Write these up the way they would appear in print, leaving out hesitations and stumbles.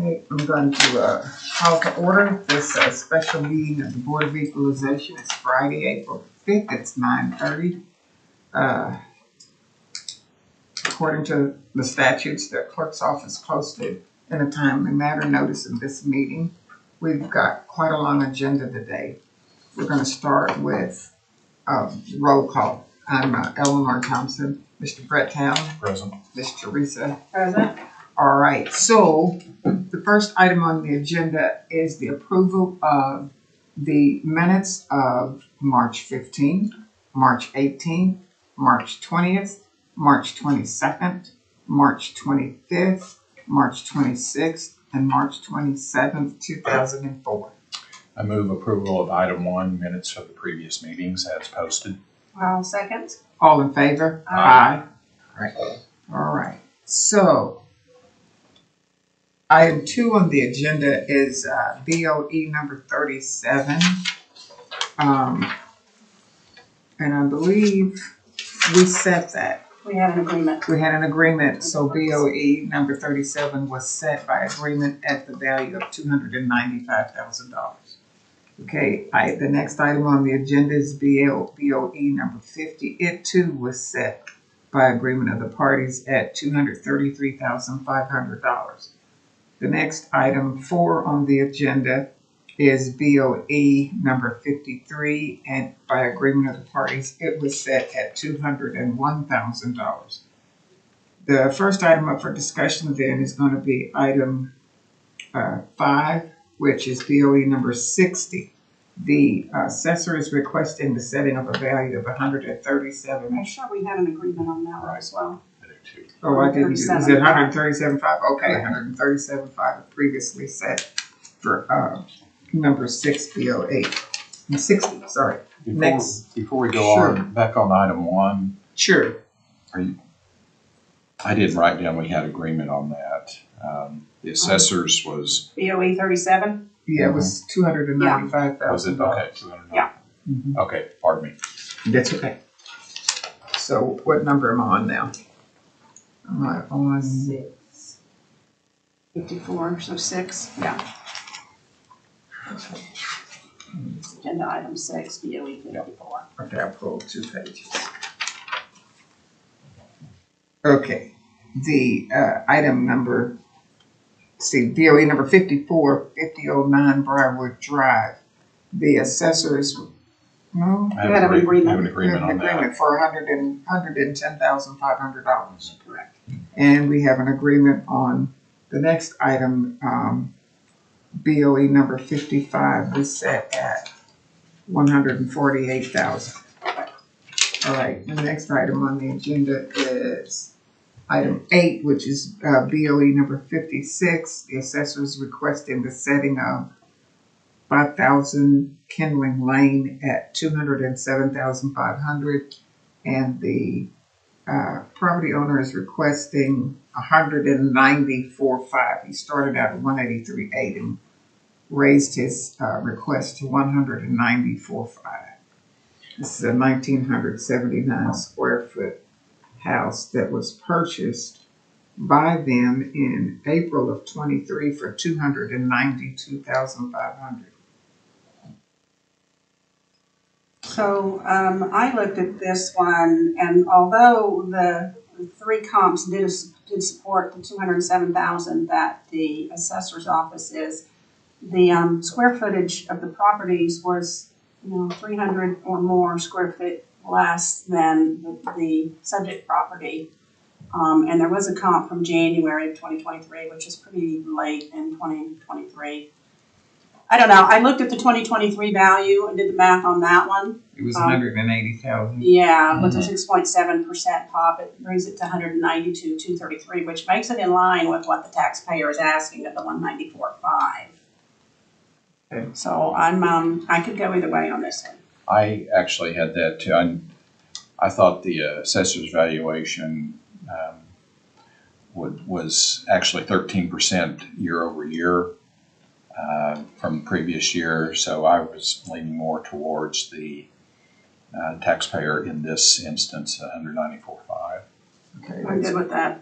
Okay, I'm going to call to order this special meeting of the Board of Equalization. It's Friday, April 5th. It's 9:30. According to the statutes, the clerk's office posted in a timely manner notice of this meeting. We've got quite a long agenda today. We're going to start with roll call. I'm Eleanor Thompson. Mr. Brett Town. Present. Ms. Teresa. Present. All right, so the first item on the agenda is the approval of the minutes of March 15th, March 18th, March 20th, March 22nd, March 25th, March 26th, and March 27th, 2004. I move approval of item 1, minutes of the previous meetings as posted. I'll second. All in favor? Aye. Right. All right. So, item 2 on the agenda is BOE number 37. And I believe we set that. We had an agreement. We had an agreement, so BOE number 37 was set by agreement at the value of $295,000. Okay, the next item on the agenda is BOE number 50. It too was set by agreement of the parties at $233,500. The next item 4 on the agenda is BOE number 53, and by agreement of the parties, it was set at $201,000. The first item up for discussion then is going to be item 5, which is BOE number 60. The assessor is requesting the setting of a value of $137,000. I'm sure we had an agreement on that one as well. I do too. Oh, I didn't. Is it $137,500? Okay, $137,500 previously set for number 6 BOE. 60. Sorry. Before we go on, back on item 1. Sure. I didn't write down we had agreement on that. The assessors was. BOE 37. Yeah, it was $295,000. Was it okay? 200. Yeah. Mm-hmm. Okay, pardon me. That's okay. So what number am I on now? Am I on 6. 54, so 6. Yeah. Agenda item 6, BOE 54. Okay, I pulled 2 pages. Okay, the item number, BOE number 54, 5009 Briarwood Drive. The assessor is, no? I have an agreement on that. For $110,500. Correct. And we have an agreement on the next item, BOE number 55 was set at $148,000. All right, the next item on the agenda is item 8, which is BOE number 56. The assessor is requesting the setting of 5,000 Kindling Lane at $207,500, and the property owner is requesting $194,500. He started out at $183,800 and raised his request to $194,500. This is a 1,979 square foot house that was purchased by them in April of 23 for $292,500. So I looked at this one, and although the 3 comps did support the $207,000 that the assessor's office is, the square footage of the properties was 300 or more square feet less than the subject property. And there was a comp from January of 2023, which is pretty late in 2023. I don't know. I looked at the 2023 value and did the math on that one. It was $180,000. Yeah, with a 6.7% pop, it brings it to $192,233, which makes it in line with what the taxpayer is asking at the $194,500. Okay. So I could go either way on this one. I actually had that too. I thought the assessor's valuation was actually 13% year over year from the previous year. So I was leaning more towards the taxpayer in this instance, $194,500. Okay, I'm good with that.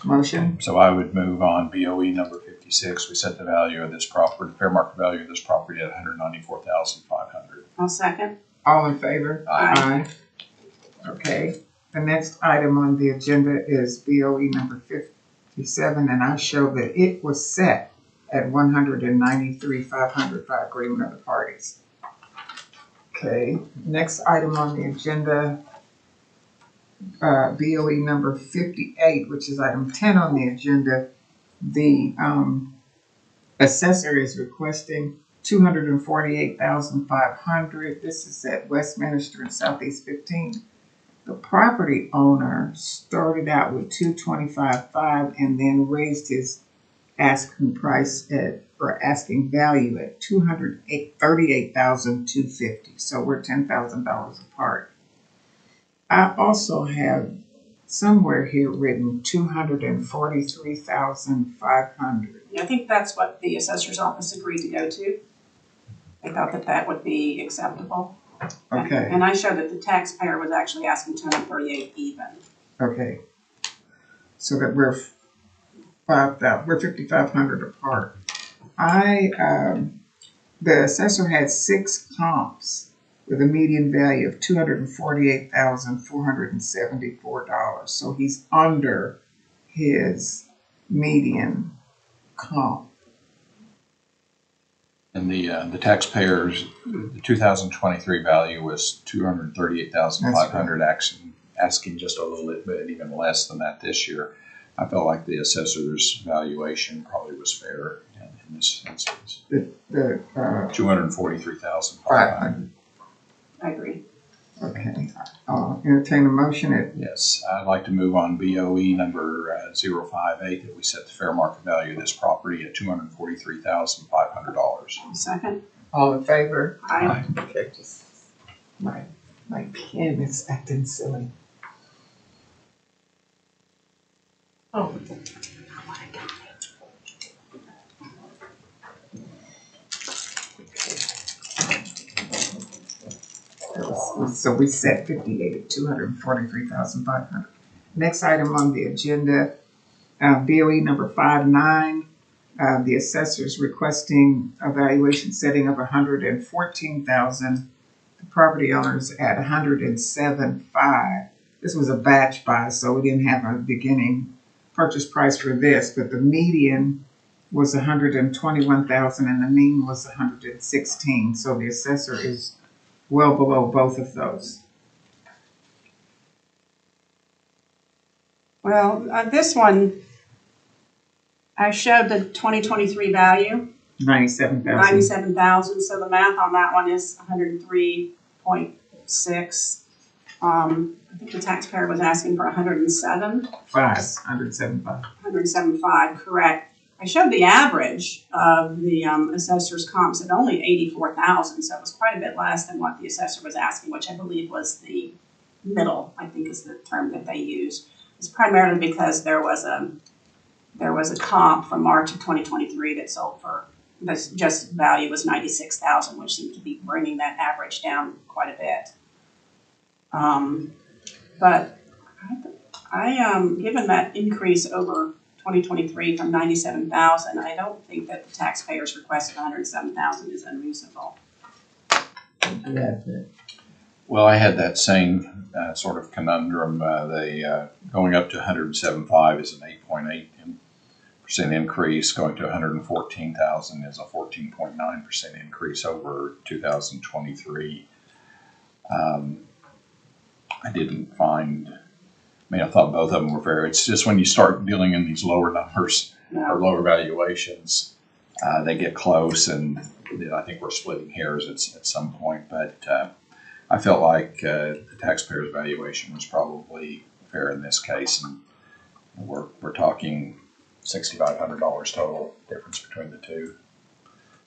motion. So I would move on BOE number 56. 56, we set the value of this property, fair market value of this property at $194,500. I'll second. All in favor? Aye. Okay, the next item on the agenda is BOE number 57, and I show that it was set at $193,500 by agreement of the parties. Okay, next item on the agenda, BOE number 58, which is item 10 on the agenda. The assessor is requesting $248,500. This is at Westminster and Southeast 15. The property owner started out with $225,500 and then raised his asking price or asking value at $238,250. So we're $10,000 apart. I also have somewhere here written $243,500. I think that's what the assessor's office agreed to go to. They thought that that would be acceptable. Okay. And I showed that the taxpayer was actually asking $238,000 even. Okay. So that we're $5,500 apart. The assessor had 6 comps with a median value of $248,474. So he's under his median comp. And the taxpayers, the 2023 value was $238,500, asking just a little bit even less than that this year. I felt like the assessor's valuation probably was fair in this instance. $243,500. I agree. Okay. Entertain a motion at Yes, I'd like to move on BOE number 058 that we set the fair market value of this property at $243,500. Second. all in favor? Aye. Okay, just my pen is acting silly. Oh. So we set 58 at 243,500. Next item on the agenda, BOE number 59. The assessor's requesting a valuation setting of 114,000. The property owner's at 107,500. This was a batch buy, so we didn't have a beginning purchase price for this, but the median was 121,000 and the mean was 116. So the assessor is well below both of those. Well, this one, I showed the 2023 value, 97,000. so the math on that one is 103.6. I think the taxpayer was asking for 107.5, correct. I showed the average of the assessor's comps at only 84,000, so it was quite a bit less than what the assessor was asking, which I believe was the middle, I think is the term that they used. It's primarily because there was a comp from March of 2023 that sold for, this just value was 96,000, which seemed to be bringing that average down quite a bit. But given that increase over 2023 from 97,000, I don't think that the taxpayer's request of 107,000 is unreasonable. Well, I had that same sort of conundrum. Going up to 107.5 is an 8.8% increase. Going to 114,000 is a 14.9% increase over 2023. I didn't find. I thought both of them were fair. It's just when you start dealing in these lower numbers or lower valuations, they get close, and I think we're splitting hairs at some point. But I felt like the taxpayer's valuation was probably fair in this case, and we're talking $6,500 total difference between the two.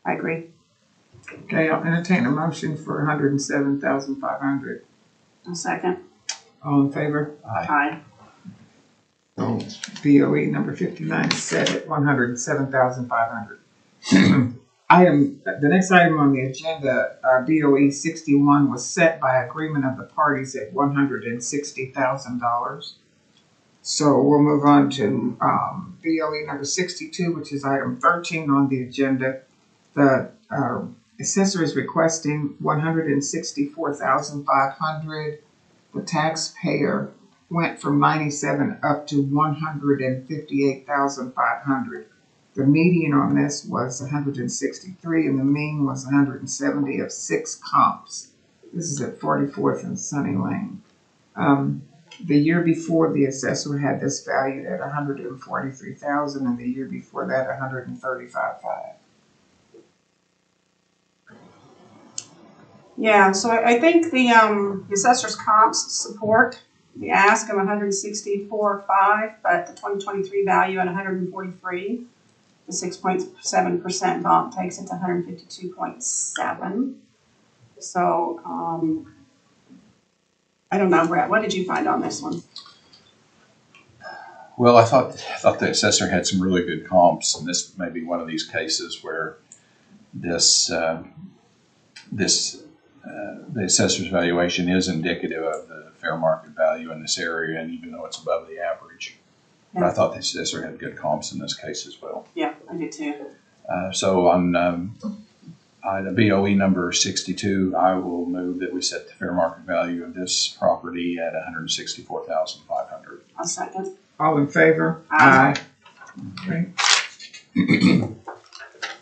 I agree. Okay, I'll entertain a motion for 107,500. A second. All in favor? Aye. So BOE number 59 is set at 107,500. The next item on the agenda, BOE 61, was set by agreement of the parties at $160,000. So we'll move on to BOE number 62, which is item 13 on the agenda. The assessor is requesting $164,500. The taxpayer went from 97 up to 158,500. The median on this was 163, and the mean was 170 of 6 comps. This is at 44th and Sunny Lane. The year before, the assessor had this valued at 143,000, and the year before that, 135,500. Yeah, so I think the assessor's comps support the ask of 164.5, but the 2023 value at 143, the 6.7% bump takes it to 152.7. So I don't know, Brett, what did you find on this one? Well, I thought the assessor had some really good comps, and this may be one of these cases where the assessor's valuation is indicative of the fair market value in this area, and even though it's above the average. But I thought the assessor had good comps in this case as well. Yeah, I did too. So on the BOE number 62, I will move that we set the fair market value of this property at $164,500. I'll second. All in favor? Aye. Okay.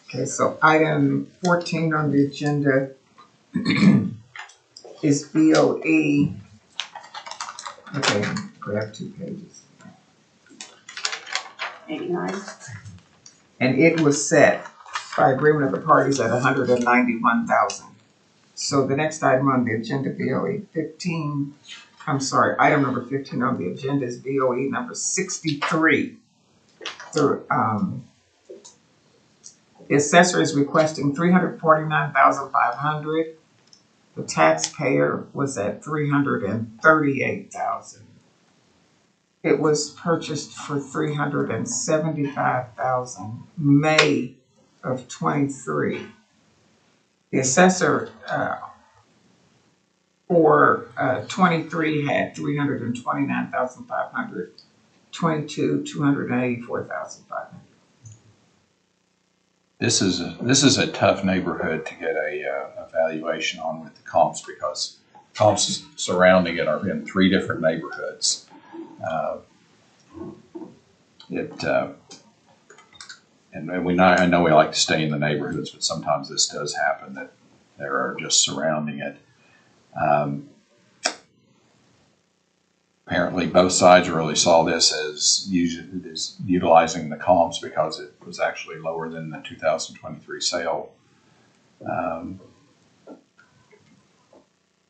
Okay, so item 14 on the agenda is BOE. Okay, grab 2 pages. 89. And it was set by agreement of the parties at 191,000. So the next item on the agenda, item number 15 on the agenda is BOE number 63. The assessor is requesting $349,500. The taxpayer was at $338,000. It was purchased for $375,000 May of 23. The assessor for 23 had $329,500, 22 $284,500. This is a tough neighborhood to get a valuation on with the comps, because comps surrounding it are in 3 different neighborhoods. And I know we like to stay in the neighborhoods, but sometimes this does happen that they are just surrounding it. Apparently, both sides really saw this as utilizing the comps because it was actually lower than the 2023 sale.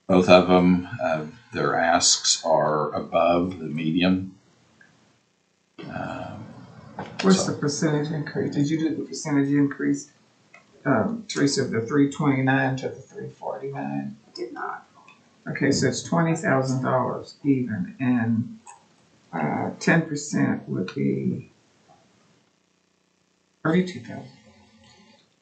Both of them, their asks are above the median. What's the percentage increase? Did you do the percentage increase, Teresa, of the 329 to the 349? I did not. Okay, so it's $20,000 even, and 10% would be 32,000.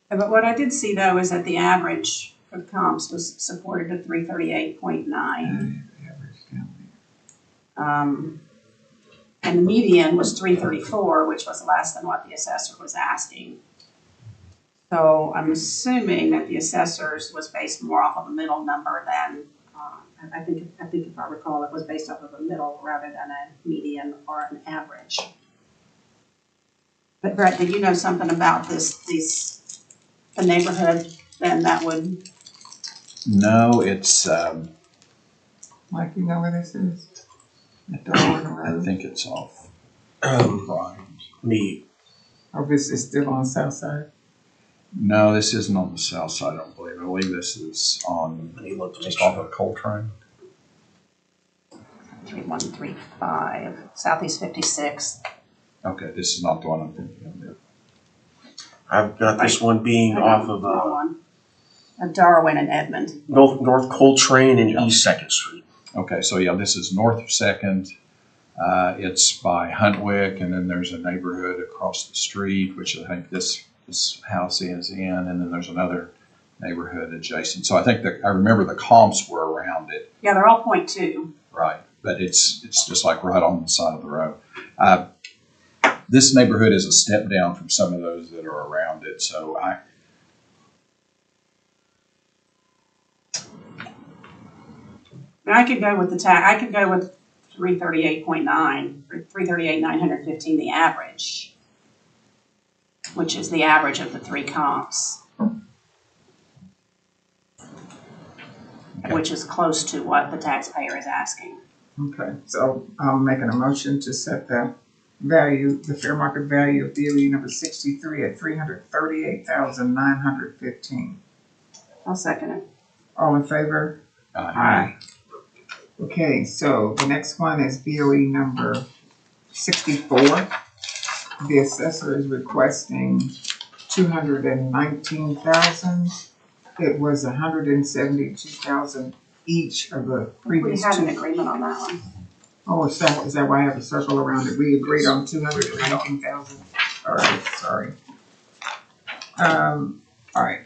But what I did see though is that the average for the comps was supported at 338.9. And the median was 334, which was less than what the assessor was asking. So I'm assuming that the assessor's was based more off of a middle number than, I think if I recall, it was based off of a middle rather than a median or an average. But Brett, did you know something about the neighborhood then that would? No, it's, Mike, you know where this is? At Darwin I Road? think it's off. Me. Oh, this is still on South Side? No, this isn't on the south side, I don't believe. I believe this is on, Let me look to just make off sure. of Coltrane. 3135, Southeast 56th. Okay, this is not the one I'm thinking of. I've got this one being off of Darwin and Edmond. North Coltrane and Yeah. East 2nd Street. Okay, so yeah, this is north of 2nd. It's by Huntwick, and then there's a neighborhood across the street, which I think this house is in, and then there's another neighborhood adjacent. So I think I remember the comps were around it. Yeah, they're all .2. Right. but it's just like right on the side of the road. This neighborhood is a step down from some of those that are around it, so I could go with I could go with 338.9, or 338,915, the average, which is the average of the three comps, which is close to what the taxpayer is asking. Okay, so I'm making a motion to set the value, the fair market value of BOE number 63 at $338,915. I'll second it. All in favor? Aye. Okay, so the next one is BOE number 64. The assessor is requesting $219,000. It was $172,000 each of the previous We had two. an agreement on that one. Oh, is that why I have a circle around it? We agreed on 219,000. All right, sorry. All right.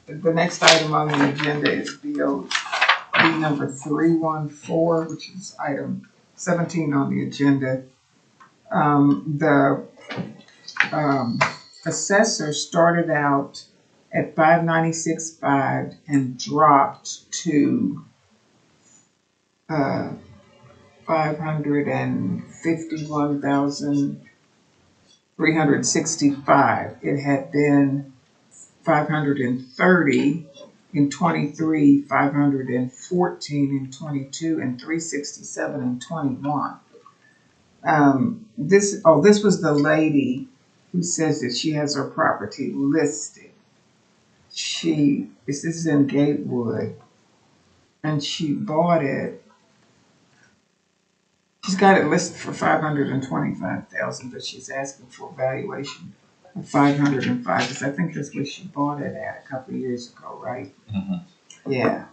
The next item on the agenda is BOE number 314, which is item 17 on the agenda. The assessor started out at 596.5 and dropped to 551,365. It had been 530 in 23, 514 in 22, and 367 in 21. This was the lady who says that she has her property listed. This is in Gatewood, and she bought it. She's got it listed for $525,000, but she's asking for a valuation of $505,000, because I think that's what she bought it at a couple of years ago, right? Mm-hmm. Yeah.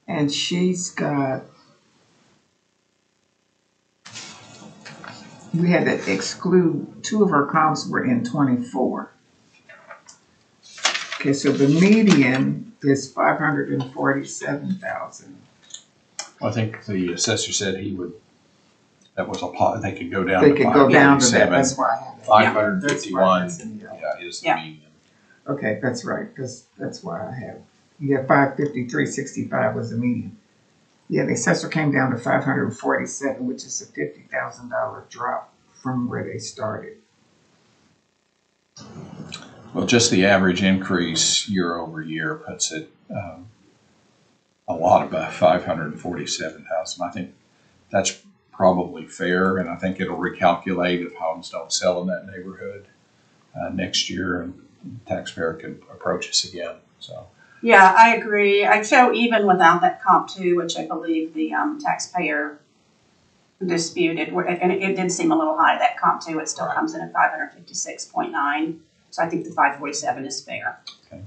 And she's got, we had to exclude, two of her comps were in 24. Okay, so the median is $547,000. I think the assessor said he would, that was they could go down They to could go down to that, 547. that's why I have it. 551, That's why that's is the Yeah. median. Okay, that's right, that's why I have, yeah, 553.65 was the median. Yeah, the assessor came down to 547, which is a $50,000 drop from where they started. Well, just the average increase year over year puts it a lot above 547,000. I think that's probably fair, and I think it'll recalculate if homes don't sell in that neighborhood next year, and the taxpayer can approach us again. So. Yeah, I agree. So even without that comp two, which I believe the taxpayer disputed, and it did seem a little high, that comp two, it still comes in at 556.9. So I think the 547 is fair. Okay.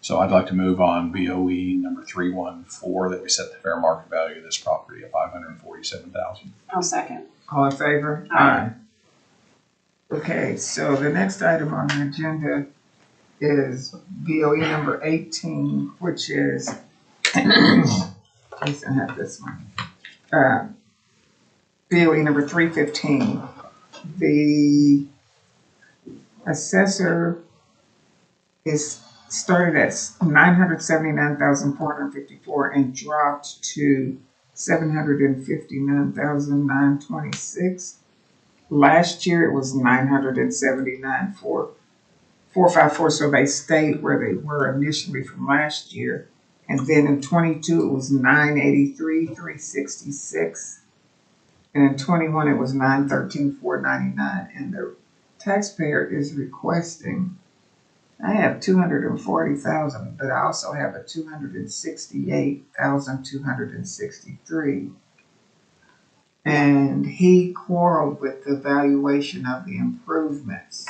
So I'd like to move on BOE number 314, that we set the fair market value of this property at $547,000. I'll second. All in favor? Aye. Okay, so the next item on the agenda is BOE number 18, which is, at least I have this one. BOE number 315. The assessor is started at $979,454 and dropped to $759,926. Last year it was $979,454, so they stayed where they were initially from last year. And then in 22 it was $983,366, and in 21 it was $913,499. And the taxpayer is requesting, I have $240,000, but I also have a $268,263. And he quarreled with the valuation of the improvements.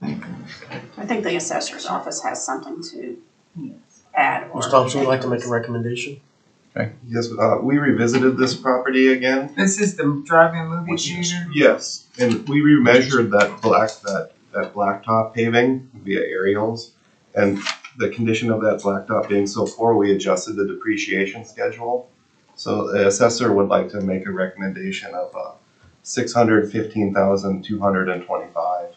I think the assessor's office has something to add. Ms. Thompson would like to make a recommendation? Yes, we revisited this property again. This is the drive-in movie theater? Yes, and we remeasured that blacktop paving via aerials, and the condition of that blacktop being so poor, we adjusted the depreciation schedule. So the assessor would like to make a recommendation of $615,225.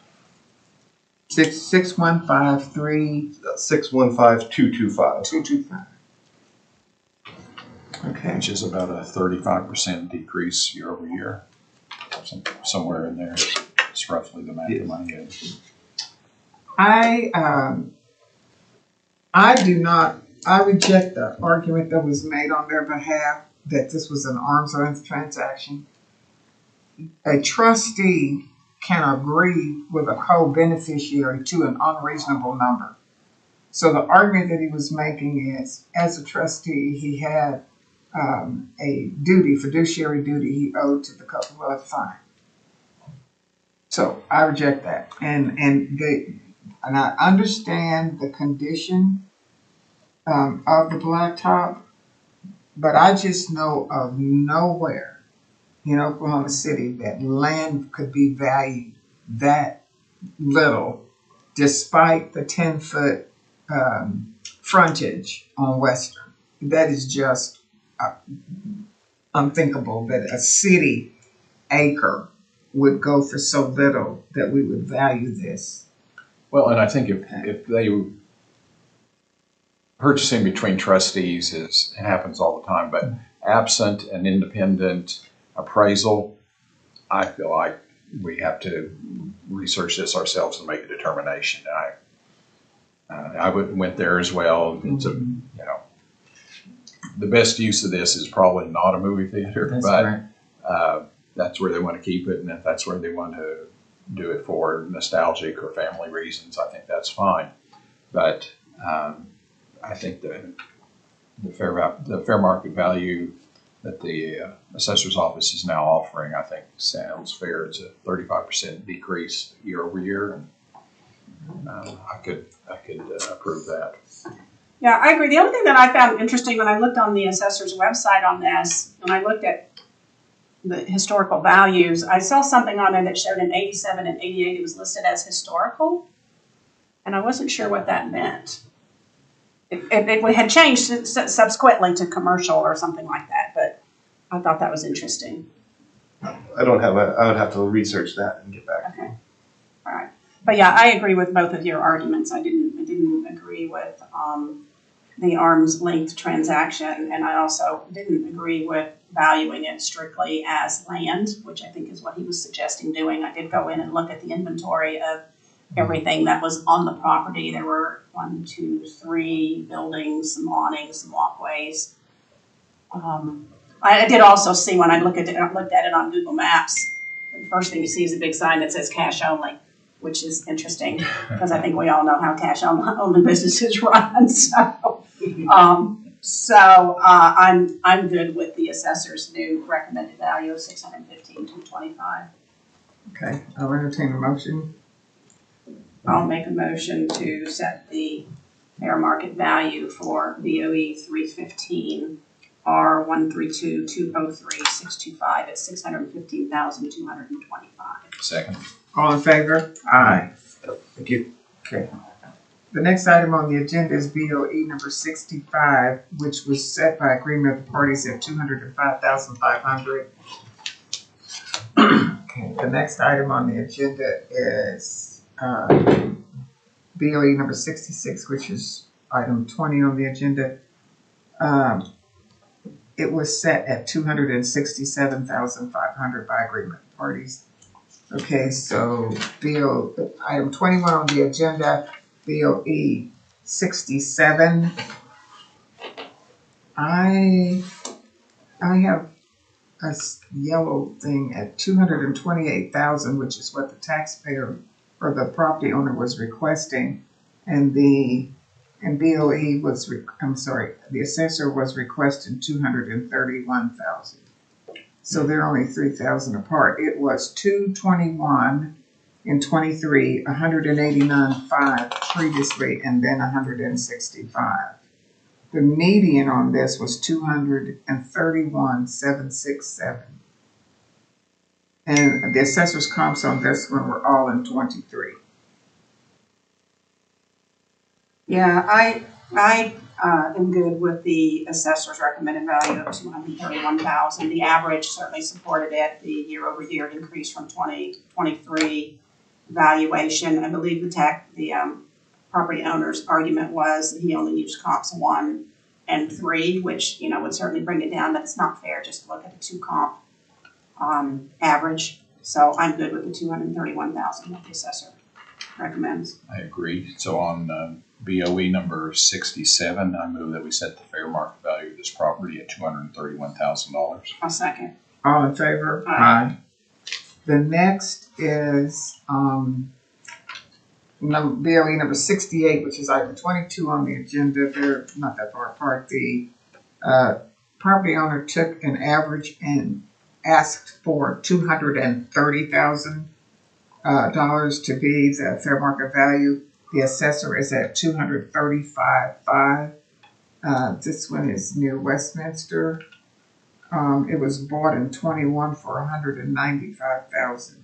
6153 $615,225. 225. Okay. Which is about a 35% decrease year over year. Somewhere in there. It's roughly the math in my head. I reject the argument that was made on their behalf that this was an arm's length transaction. A trustee can agree with a co-beneficiary to an unreasonable number. So the argument that he was making is, as a trustee, he had a duty, fiduciary duty he owed to the couple. Well, that's fine. So I reject that. And I understand the condition of the blacktop, but I just know of nowhere in Oklahoma City that land could be valued that little, despite the 10-foot frontage on Western. That is just unthinkable that a city acre would go for so little that we would value this. Well, and I think if they purchasing between trustees it happens all the time, but absent an independent appraisal, I feel like we have to research this ourselves and make a determination. I went there as well. It's the best use of this is probably not a movie theater, That's but right. That's where they want to keep it, and if that's where they want to do it for nostalgic or family reasons, I think that's fine. But I think the fair market value that the assessor's office is now offering, I think sounds fair. It's a 35% decrease year over year, and I could approve that. Yeah, I agree. The only thing that I found interesting when I looked on the assessor's website on this, and I looked at the historical values, I saw something on there that showed in 87 and 88 it was listed as historical, and I wasn't sure what that meant. It had changed subsequently to commercial or something like that, but I thought that was interesting. I would have to research that and get back to you. All right. But yeah, I agree with both of your arguments. I didn't agree with the arm's length transaction, and I also didn't agree with valuing it strictly as land, which I think is what he was suggesting doing. I did go in and look at the inventory of everything that was on the property. There were 1, 2, 3 buildings, some awnings, some walkways. I did also see when I looked at it on Google Maps, the first thing you see is a big sign that says cash only, which is interesting because I think we all know how cash only businesses run. So I'm good with the assessor's new recommended value of $615,225. Okay, I'll entertain a motion. I'll make a motion to set the fair market value for BOE 315 R132203-625 at $615,225. Second. All in favor? Aye. Thank you. Okay. The next item on the agenda is BOE number 65, which was set by agreement of the parties at $205,500. Okay. The next item on the agenda is BOE number 66, which is item 20 on the agenda. It was set at $267,500 by agreement of parties. Okay, so item 21 on the agenda, BOE 67. I have a yellow thing at $228,000, which is what the taxpayer or the property owner was requesting, and BOE was the assessor was requesting $231,000. So they're only $3,000 apart. It was $221 in 23, $189,500 previously, and then $165,000. The median on this was $231,767. And the assessor's comps on this one were all in 23. Yeah, I am good with the assessor's recommended value of 231,000. The average certainly supported it, the year-over-year increase from 2023 valuation. I believe the property owner's argument was that he only used comps 1 and 3, which, you know, would certainly bring it down, but it's not fair just to look at the 2 comp average. So I'm good with the 231,000 that the assessor recommends. I agree. So on BOE number 67, I move that we set the fair market value of this property at $231,000. I'll second. All in favor? Aye. The next is, BOE number 68, which is item 22 on the agenda. They're not that far apart. The property owner took an average and asked for $230,000 to be the fair market value. The assessor is at $235,500. This one is near Westminster. It was bought in 21 for $195,000.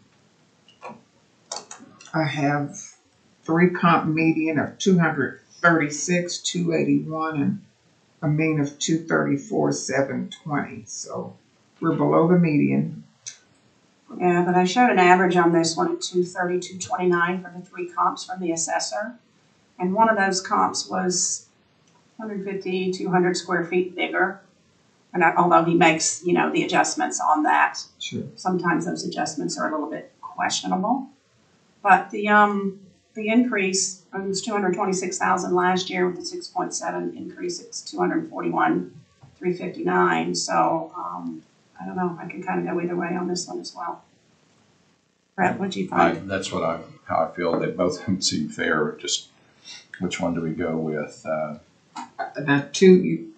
I have 3 comp median of 236, 281, and a mean of 234, 720. So we're below the median. Yeah, but I showed an average on this one at 230, 229 for the 3 comps from the assessor. And one of those comps was 150, 200 square feet bigger. And although he makes, you know, the adjustments on that, Sure. sometimes those adjustments are a little bit questionable. But the increase, it was 226,000 last year with the 6.7 increase. It's 241,359. So I don't know. I can kind of go either way on this one as well. Brett, what'd you find? That's how I feel. That both of them seem fair. Just which one do we go with? That two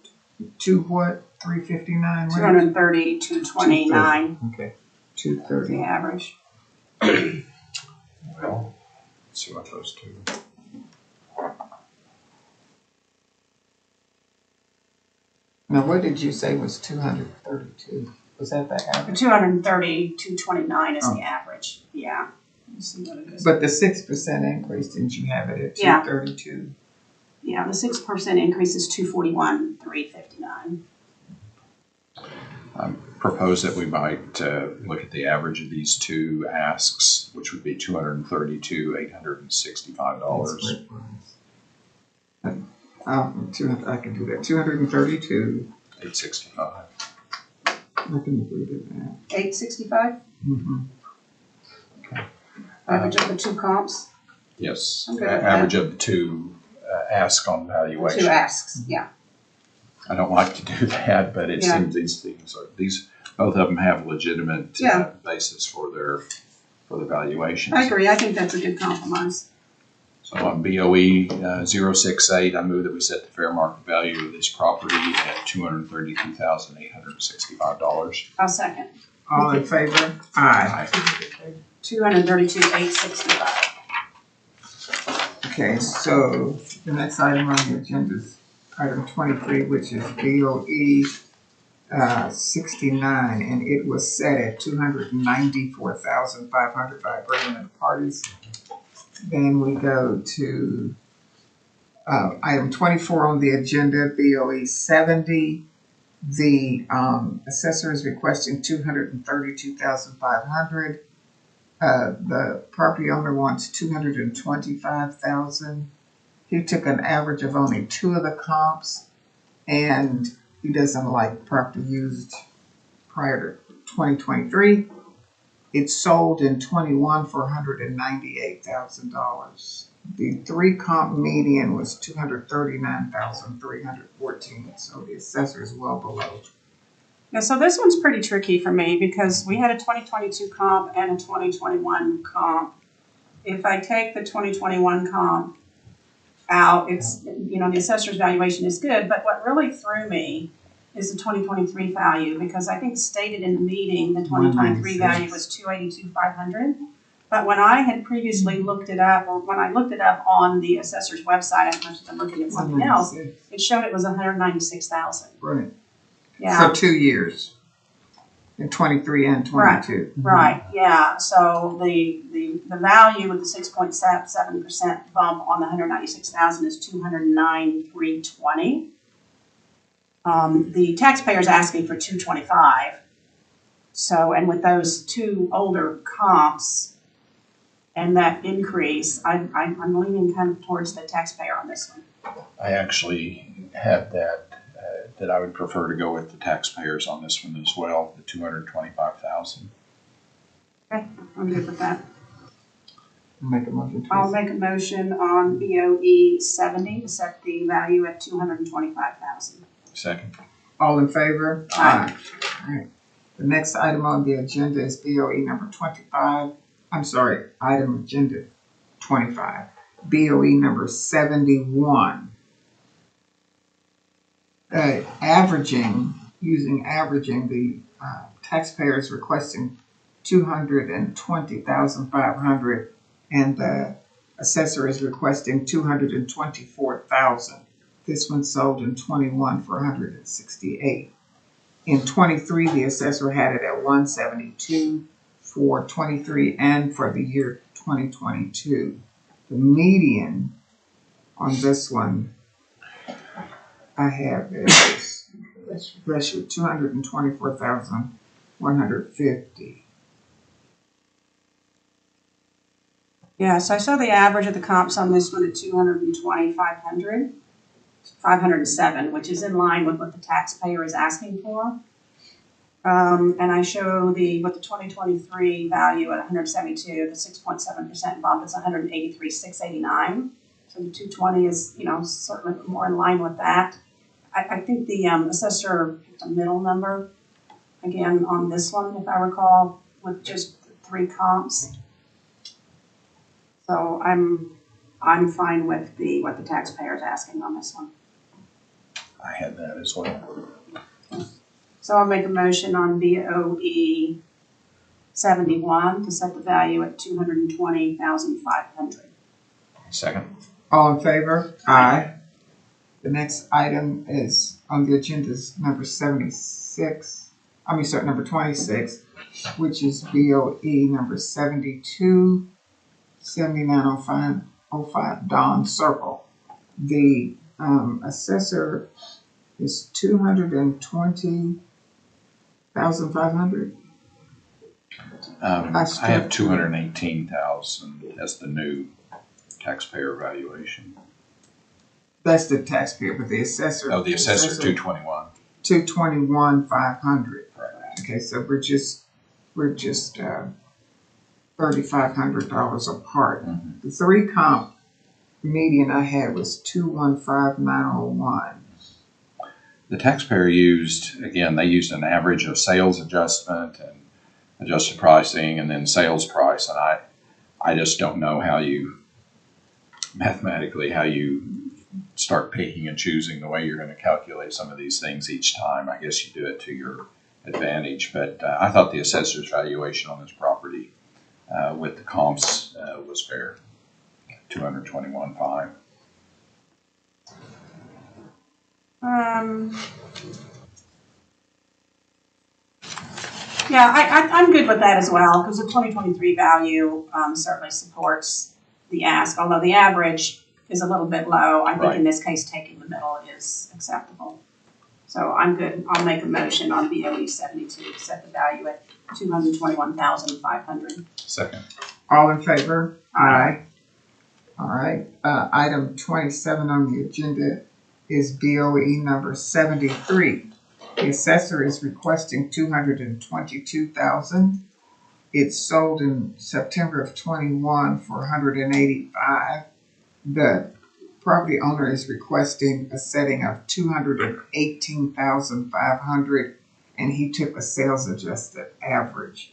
what? 359? 230, 229, Okay. the 230. average. Well, let's see what those two. Now, what did you say was 232? Was that the The average? 230, 229 is the average. Yeah. Let's see what it is. But the 6% increase, didn't you have it at Yeah. 232? Yeah, the 6% increase is 241,359. Propose that we might look at the average of these 2 asks, which would be $232,865. That's a great price. I can do that. 232. $865. I can agree to that. 865, Mm-hmm. average of the 2 comps. Yes, Okay, with average of the 2 ask on The valuation. 2 asks, yeah. I don't like to do that, but it Yeah. seems these both of them have legitimate Yeah. basis for their valuations. I agree. I think that's a good compromise. So on BOE 068, I move that we set the fair market value of this property at $232,865. I'll second. All in favor? Aye. 232,865. Okay, so the next item on the agenda is item 23, which is BOE 69, and it was set at 294,500 by agreement of parties. Then we go to item 24 on the agenda, BOE 70. The assessor is requesting 232,500. The property owner wants 225,000. He took an average of only 2 of the comps, and he doesn't like property used prior to 2023. It sold in 21 for $198,000. The 3 comp median was 239,314. So the assessor is well below. Yeah, so this one's pretty tricky for me because we had a 2022 comp and a 2021 comp. If I take the 2021 comp out, it's, you know, the assessor's valuation is good, but what really threw me is the 2023 value, because I think stated in the meeting, the 2023 value was 282,500. But when I had previously looked it up, or when I looked it up on the assessor's website, I must have been looking at something else, it showed it was 196,000. Right. Yeah. For 2 years. in 23 and Right. 22. Right, yeah, so the value with the 6.7% bump on the 196,000 is 209,320. The taxpayer's asking for 225. So, and with those two older comps and that increase, I'm leaning kind of towards the taxpayer on this one. I actually had that I would prefer to go with the taxpayers on this one as well, the 225,000. Okay, I'm good with that. Make a motion, please. I'll make a motion on BOE 70 to set the value at 225,000. Second. All in favor? Aye. All right. The next item on the agenda is BOE number 25. I'm sorry, item agenda 25. BOE number 71. Using averaging, the taxpayer is requesting 220,500 and the assessor is requesting 224,000. This one sold in 21 for 168. In 23, the assessor had it at 172 for 23 and for the year 2022. The median on this one I have is, bless you, 224,150. Yeah, so I saw the average of the comps on this one at 507, which is in line with what the taxpayer is asking for. And I show what the 2023 value at 172, the 6.7% bump is 183,689. So the 220 is, certainly more in line with that. I think the assessor picked a middle number, again, on this one, if I recall, with just 3 comps. So I'm fine with what the taxpayer is asking on this one. I had that as well. So I'll make a motion on BOE 71 to set the value at 220,500. Second. All in favor? Aye. The next item is on the agenda is number 76. Number 26, which is BOE number 72, 7905 Don Circle. The assessor is 220,500. I have 218,000 as the new taxpayer valuation. That's the taxpayer, but the assessor. Oh, the assessor 221. 221,500. Right. Okay, so we're just $3,500 apart. Mm-hmm. The 3 comp median I had was 215,901. The taxpayer used an average of sales adjustment and adjusted pricing and then sales price. And I just don't know how you start picking and choosing the way you're going to calculate some of these things each time. I guess you do it to your advantage. But I thought the assessor's valuation on this property with the comps was fair, 221,500. Yeah, I'm good with that as well, because the 2023 value certainly supports the ask, although the average is a little bit low. I think in this case, taking the middle is acceptable. So I'm good. I'll make a motion on BOE 72 to set the value at 221,500. Second. All in favor? Aye. All right. Item 27 on the agenda is BOE number 73. The assessor is requesting 222,000. It's sold in September of 21 for 185. The property owner is requesting a setting of 218,500, and he took a sales adjusted average.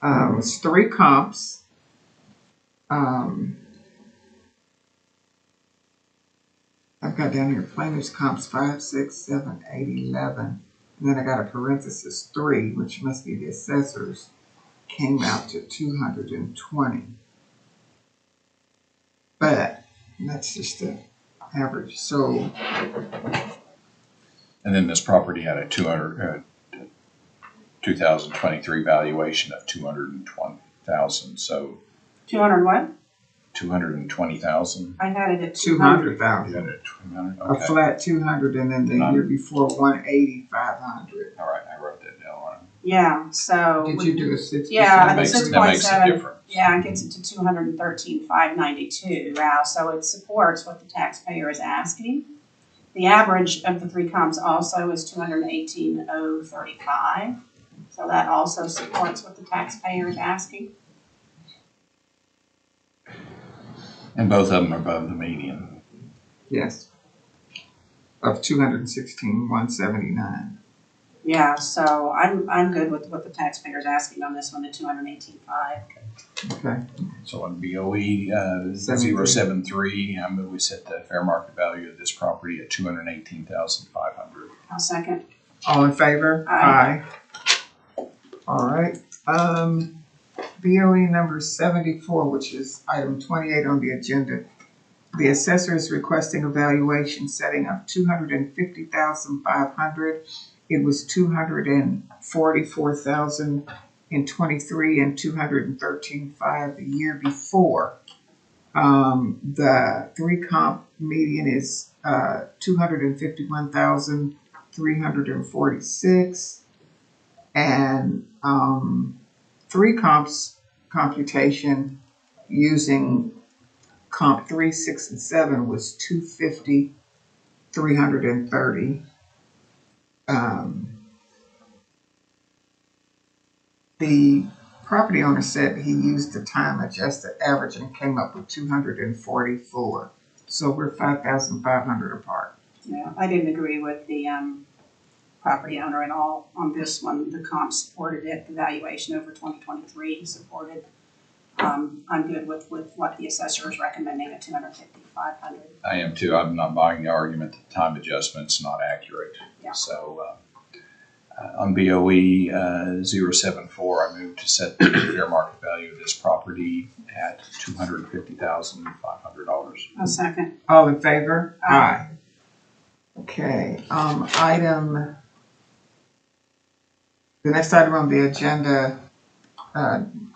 It's 3 comps. I've got down here plaintiff's comps 5, 6, 7, 8, 11. And then I got a parenthesis 3, which must be the assessor's, came out to 220. But that's just the average. So, And then this property had a 200 2023 valuation of 220,000. So 200 what? 220,000. I had it at 200,000. 200. A Okay. flat 200, and then the year before 180, 500. All right. I wrote that down. Yeah, so. Did you do a 6%? Yeah, That the makes, 6.7. that makes a difference. Yeah, it gets it to 213,592. Wow, so it supports what the taxpayer is asking. The average of the three comps also is 218,035. So that also supports what the taxpayer is asking. And both of them are above the median. Yes. Of 216,179. Yeah, so I'm good with what the taxpayer is asking on this one, the 218,500. Okay. So on BOE 073, I move we set the fair market value of this property at 218,500. I'll second. All in favor? Aye. All right. BOE number 74, which is item 28 on the agenda. The assessor is requesting a valuation setting of 250,500. It was 244,000 in 23 and 213,500 the year before. The three comp median is 251,346, and three comps computation using comp 3, 6, and 7 was 250, 330. The property owner said he used the time adjusted average and came up with 244. So we're 5,500 apart. Yeah, I didn't agree with the property owner at all on this one. The comp supported it, the valuation over 2023 supported. I'm good with what the assessor is recommending at 250,500. I am too. I'm not buying the argument that time adjustment's not accurate. Yeah. So on BOE 074, I move to set the fair market value of this property at $250,500. A second. All in favor? Aye. Okay, the next item on the agenda,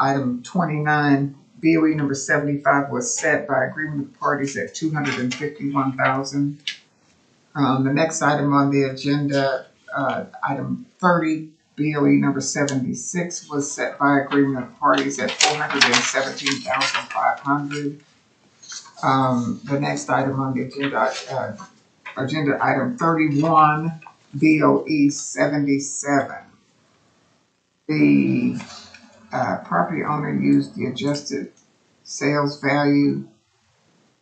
item 29, BOE number 75 was set by agreement of parties at 251,000. The next item on the agenda, item 30, BOE number 76 was set by agreement of parties at 417,500. The next item on the agenda, agenda item 31, BOE 77. The property owner used the adjusted sales value,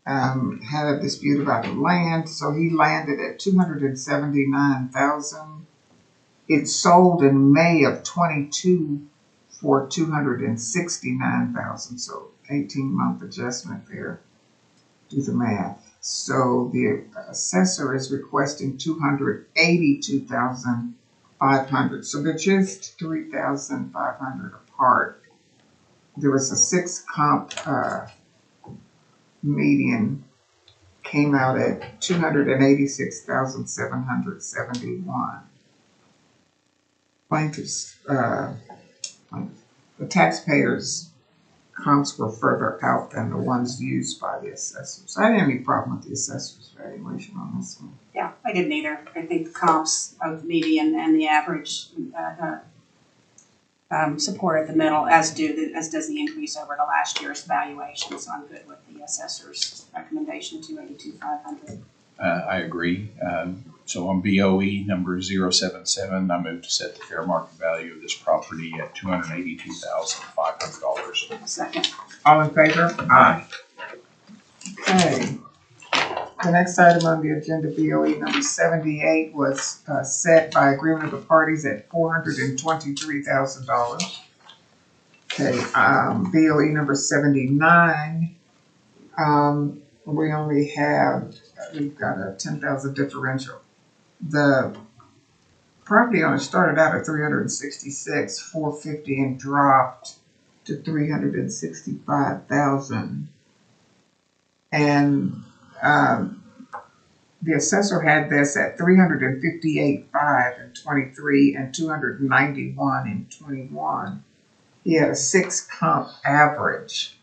had a dispute about the land, so he landed at 279,000. It sold in May of 22 for 269,000, so 18-month adjustment there. Do the math. So the assessor is requesting 282,500. So they're just 3,500 apart. There was a 6 comp median, came out at 286,771. Plaintiffs, the taxpayers' comps were further out than the ones used by the assessors. I didn't have any problem with the assessor's valuation on this one. Yeah, I didn't either. I think the comps, both the median and the average, supported the middle, as does the increase over the last year's valuation. So I'm good with the assessor's recommendation of 282,500. I agree. So on BOE number 077, I move to set the fair market value of this property at $282,500. Second. All in favor? Aye. Okay. The next item on the agenda, BOE number 78, was set by agreement of the parties at $423,000. Okay, BOE number 79, we've got a 10,000 differential. The property owner started out at 366,450 and dropped to 365,000. And the assessor had this at 358.5 in 23 and 291 in 21. He had a 6 comp average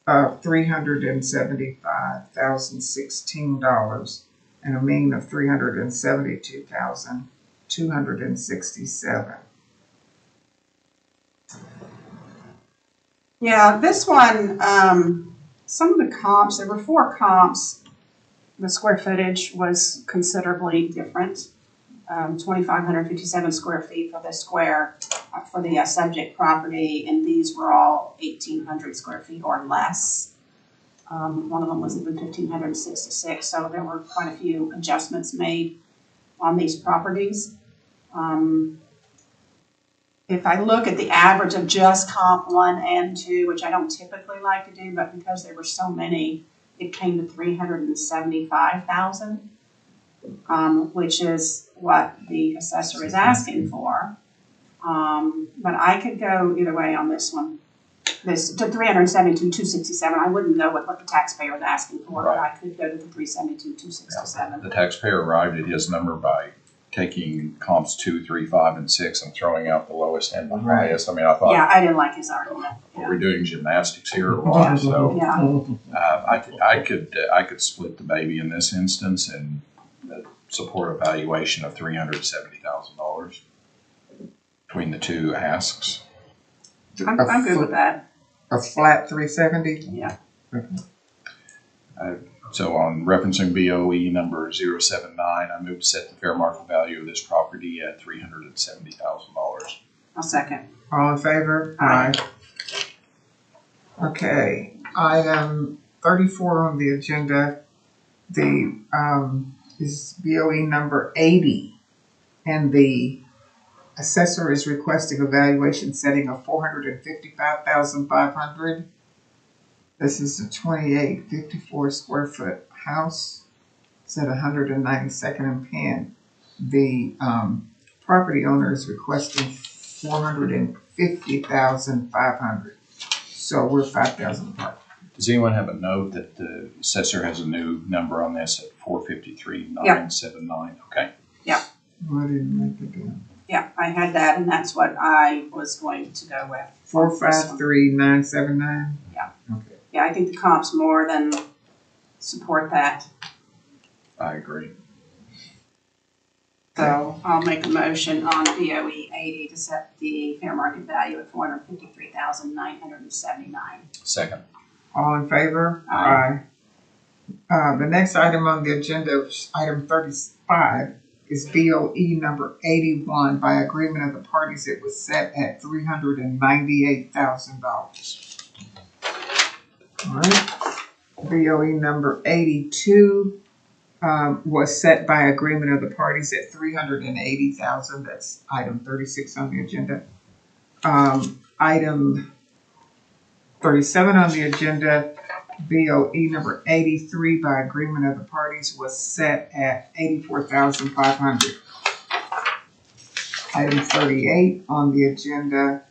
of $375,016 and a mean of $372,267. Yeah, this one, some of the comps, there were 4 comps. The square footage was considerably different. 2,557 square feet for the square, for the subject property, and these were all 1,800 square feet or less. One of them was even 1,566, so there were quite a few adjustments made on these properties. If I look at the average of just comp 1 and 2, which I don't typically like to do, but because there were so many, it came to 375,000, which is what the assessor is asking for. But I could go either way on this one. This to 372,267. I wouldn't know what the taxpayer is asking for, but I could go to the 372,267. The taxpayer arrived at his number by taking comps 2, 3, 5, and 6 and throwing out the lowest and the Right. highest. I mean, I thought, Yeah, I didn't like his argument. are we doing gymnastics here or what? So Yeah. I could split the baby in this instance and support a valuation of $370,000 between the two asks. I'm good with that. A flat 370? Yeah. So on referencing BOE number 079, I move to set the fair market value of this property at $370,000. I'll second. All in favor? Aye. Okay, item 34 on the agenda, is BOE number 80, and the assessor is requesting a valuation setting of $455,500. This is a 2854 square foot house. It's at 192nd and Penn. The property owner is requesting $450,500. So we're 5,000 apart. Does anyone have a note that the assessor has a new number on this at 453,979? Okay. I didn't write it down. Yeah, I had that, and that's what I was going to go with. 453,979? Yeah. Okay. Yeah, I think the comps more than support that. I agree. So I'll make a motion on BOE 80 to set the fair market value at $453,979. Second. All in favor? Aye. The next item on the agenda, which is item 35, is BOE number 81. By agreement of the parties, it was set at $398,000. All right. BOE number 82 was set by agreement of the parties at $380,000. That's item 36 on the agenda. Item 37 on the agenda, BOE number 83 by agreement of the parties was set at $84,500. Item 38 on the agenda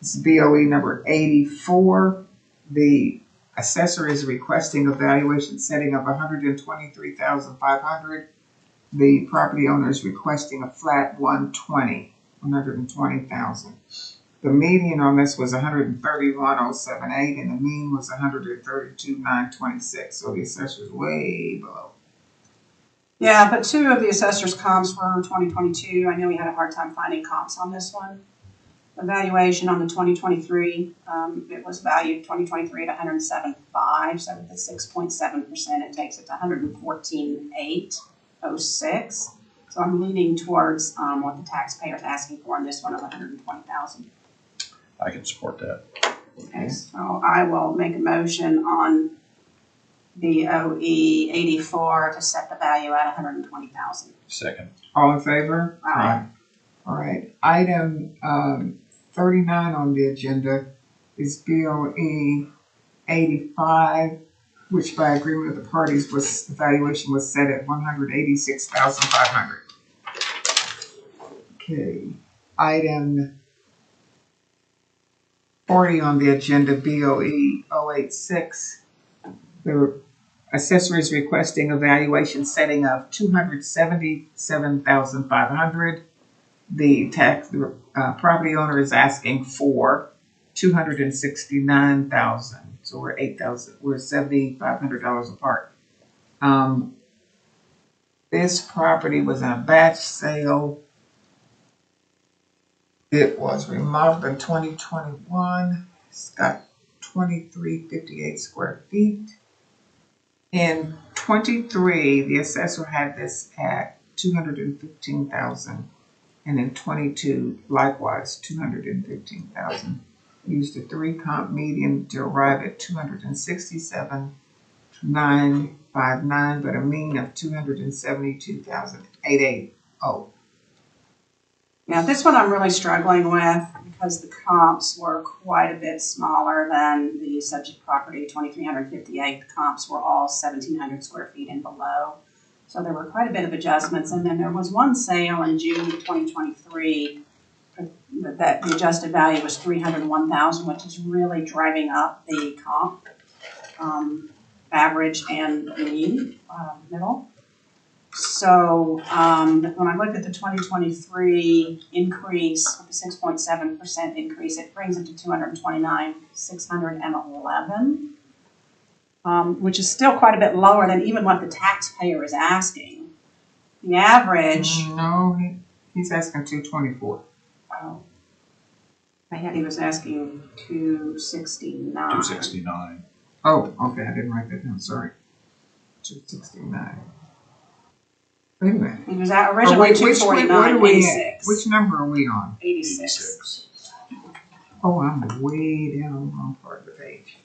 is BOE number 84. The assessor is requesting a valuation setting of $123,500. The property owner is requesting a flat 120,000. The median on this was 131,078, and the mean was 132,926. So the assessor's way below. Yeah, but 2 of the assessor's comps were 2022. I know we had a hard time finding comps on this one. The valuation on the 2023, it was valued 2023 at 107.5, so with the 6.7%, it takes it to 114,806. So I'm leaning towards what the taxpayer is asking for on this one of 120,000. I can support that. Okay, so I will make a motion on BOE 84 to set the value at 120,000. Second. All in favor? Aye. All right. Item 39 on the agenda is BOE 85, which by agreement of the parties the valuation was set at $186,500. Okay. Item 40 on the agenda, BOE 086. The Assessor is requesting a valuation setting of $277,500. The property owner is asking for $269,000. So we're $7,500 apart. This property was in a batch sale. It was remodeled in 2021. It's got 2358 square feet. In 23, the assessor had this at 215,000, and in 22, likewise 215,000. Used a 3-comp median to arrive at 267,959, but a mean of 272,880. Now, this one I'm really struggling with because the comps were quite a bit smaller than the subject property, 2,358. The comps were all 1,700 square feet and below. So there were quite a bit of adjustments. And then there was one sale in June of 2023 that the adjusted value was $301,000, which is really driving up the comp average and mean middle. So when I look at the 2023 increase, with the 6.7% increase, it brings it to 229,611, which is still quite a bit lower than even what the taxpayer is asking. The average. No, he's asking 224. Oh, I had he was asking 269. 269. Oh, okay, I didn't write that down. Sorry, 269. Wait a minute. He was at originally what are we at? 249.86. Which number are we on? 86. Oh, I'm way down on the wrong part of the page.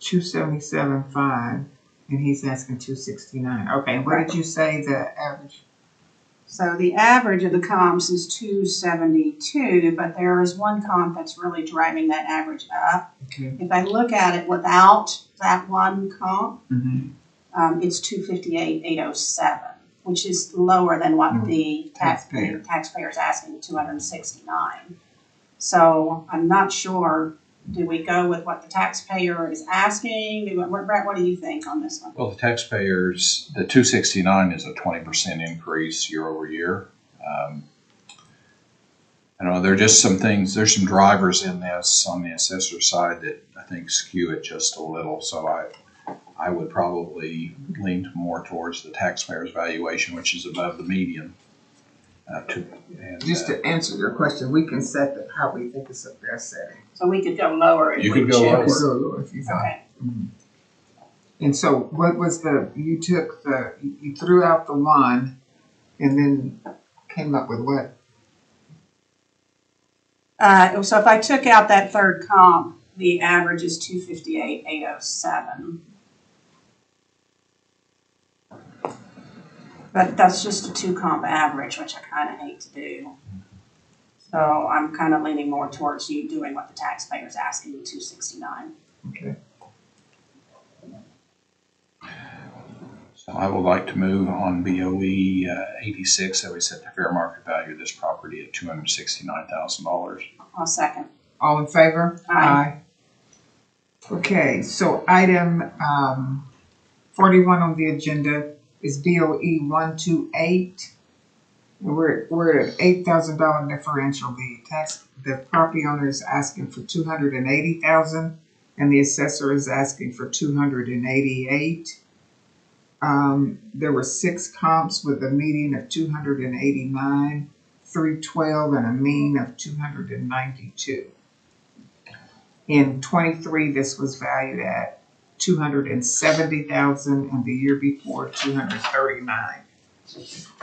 277.5, and he's asking 269. Okay, what did you say the average? So the average of the comps is 272, but there is one comp that's really driving that average up. Okay. If I look at it without that one comp, it's 258,807, which is lower than what the taxpayer is asking, 269. So I'm not sure. Do we go with what the taxpayer is asking? Brett, what do you think on this one? Well, the taxpayers, the 269 is a 20% increase year over year. I know there are just some things, there's some drivers in this on the assessor side that I think skew it just a little. So I would probably lean more towards the taxpayer's valuation, which is above the median. Just to answer your question, we can set how we think it's a fair setting. So we could go lower if You we could go choose. lower. If you thought. Okay. And so what was you threw out the one and then came up with what? So if I took out that third comp, the average is 258,807. But that's just a 2-comp average, which I kind of hate to do. So I'm kind of leaning more towards you doing what the taxpayer's asking, 269. Okay. So I would like to move on BOE 86, that we set the fair market value of this property at $269,000. I'll second. All in favor? Aye. Okay, so item 41 on the agenda is BOE 128. We're at an $8,000 differential. The property owner is asking for $280,000, and the assessor is asking for $288,000. There were 6 comps with a median of 289, 312, and a mean of 292. In 23, this was valued at $270,000, and the year before $239,000.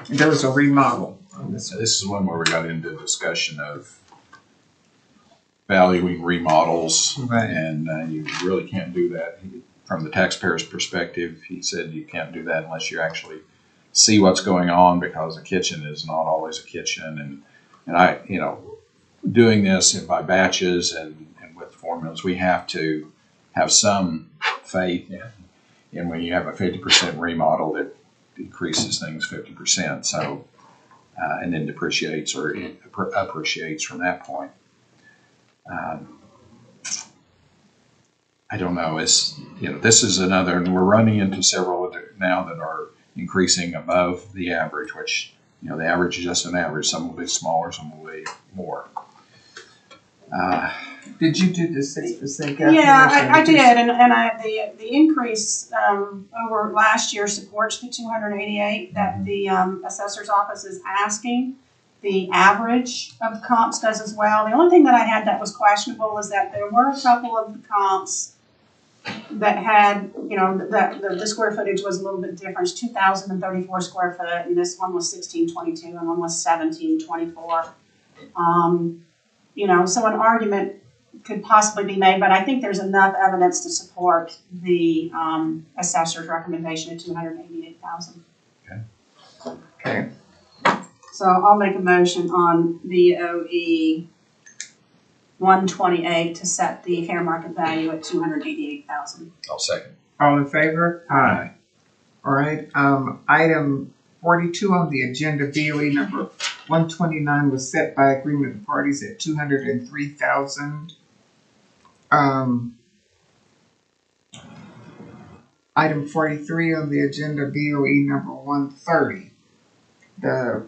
There was a remodel on this So one. this is one where we got into discussion of valuing remodels, Right. and you really can't do that. From the taxpayer's perspective, he said you can't do that unless you actually see what's going on, because a kitchen is not always a kitchen. And I, doing this by batches and with formulas, we have to have some faith in when you have a 50% remodel, it decreases things 50%. So, and then depreciates or appreciates from that point. I don't know, this is another, and we're running into several now that are increasing above the average, which, the average is just an average. Some will be smaller, some will be more. Did you do the 6% calculation? Yeah, I did, and the increase over last year supports the 288 that the assessor's office is asking. The average of the comps does as well. The only thing that I had that was questionable is that there were a couple of the comps that had, the square footage was a little bit different. It's 2,034 square foot, and this one was 1,622, and one was 1,724. So an argument could possibly be made, but I think there's enough evidence to support the assessor's recommendation of 288,000. Okay. So I'll make a motion on BOE 128 to set the fair market value at 288,000. I'll second. All in favor? Aye. All right, item 42 on the agenda, BOE number 129 was set by agreement of the parties at 203,000. Item 43 on the agenda, BOE number 130. The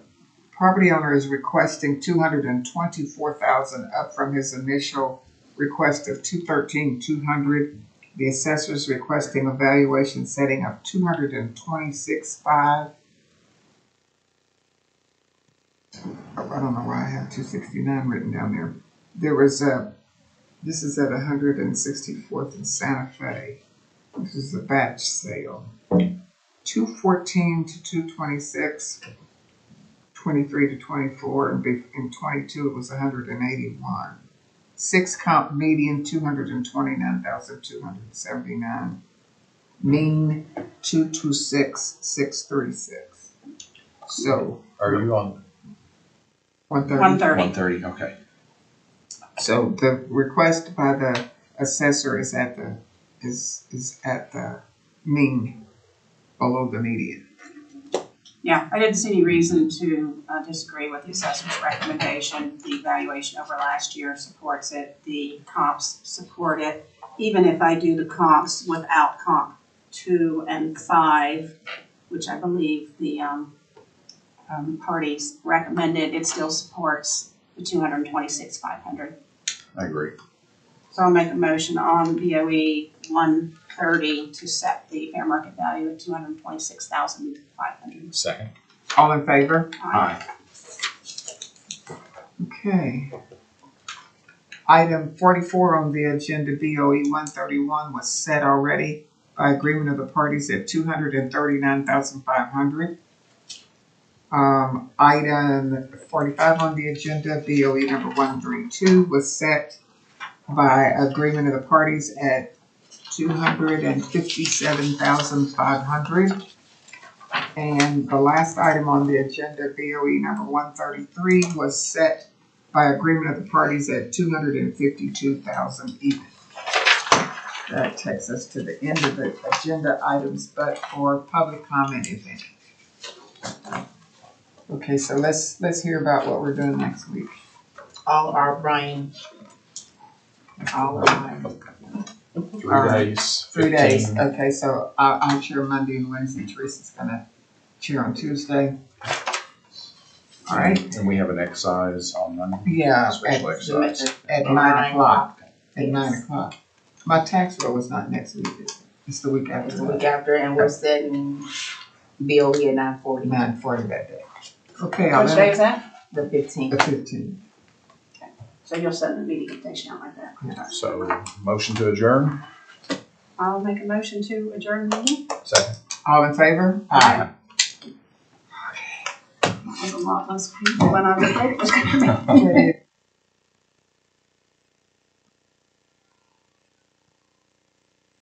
property owner is requesting 224,000 up from his initial request of 213,200. The assessor is requesting a valuation setting of 226,500. I don't know why I have 269 written down there. This is at 164th and Santa Fe. This is a batch sale. 214 to 226, 23 to 24, and in 22 it was 181. 6 comp median 229,279. Mean 226,636. So Are you on 130. 130? Okay. So the request by the assessor is at the mean, below the median. Yeah, I didn't see any reason to disagree with the assessor's recommendation. The valuation over last year supports it. The comps support it. Even if I do the comps without comp 2 and 5, which I believe the parties recommended, it still supports the 226,500. I agree. So I'll make a motion on BOE 130 to set the fair market value at 226,500. Second. All in favor? Aye. Okay. Item 44 on the agenda, BOE 131, was set already by agreement of the parties at 239,500. Item 45 on the agenda, BOE number 132, was set by agreement of the parties at 257,500. And the last item on the agenda, BOE number 133, was set by agreement of the parties at 252,000 even. That takes us to the end of the agenda items, but for public comment, if any. Okay, so let's hear about what we're doing next week. All our Brian. All right. 3 days. 3 days. 15. Okay, so I'll chair Monday and Wednesday. Teresa's gonna chair on Tuesday. All right. And we have an excise on Monday. Yeah, Special excise. at 9 o'clock. At 9 o'clock. My tax roll is not next week. It's the week after. It's the week after, and we're setting BOE at 9:40. 9:40 that day. Okay, I'll Which day is that? The 15th. the 15th. So you'll send the meeting invitation out like that. So, motion to adjourn. I'll make a motion to adjourn the meeting. Second. All in favor? Aye. There's a lot less people than I would think it was going to be. Aye.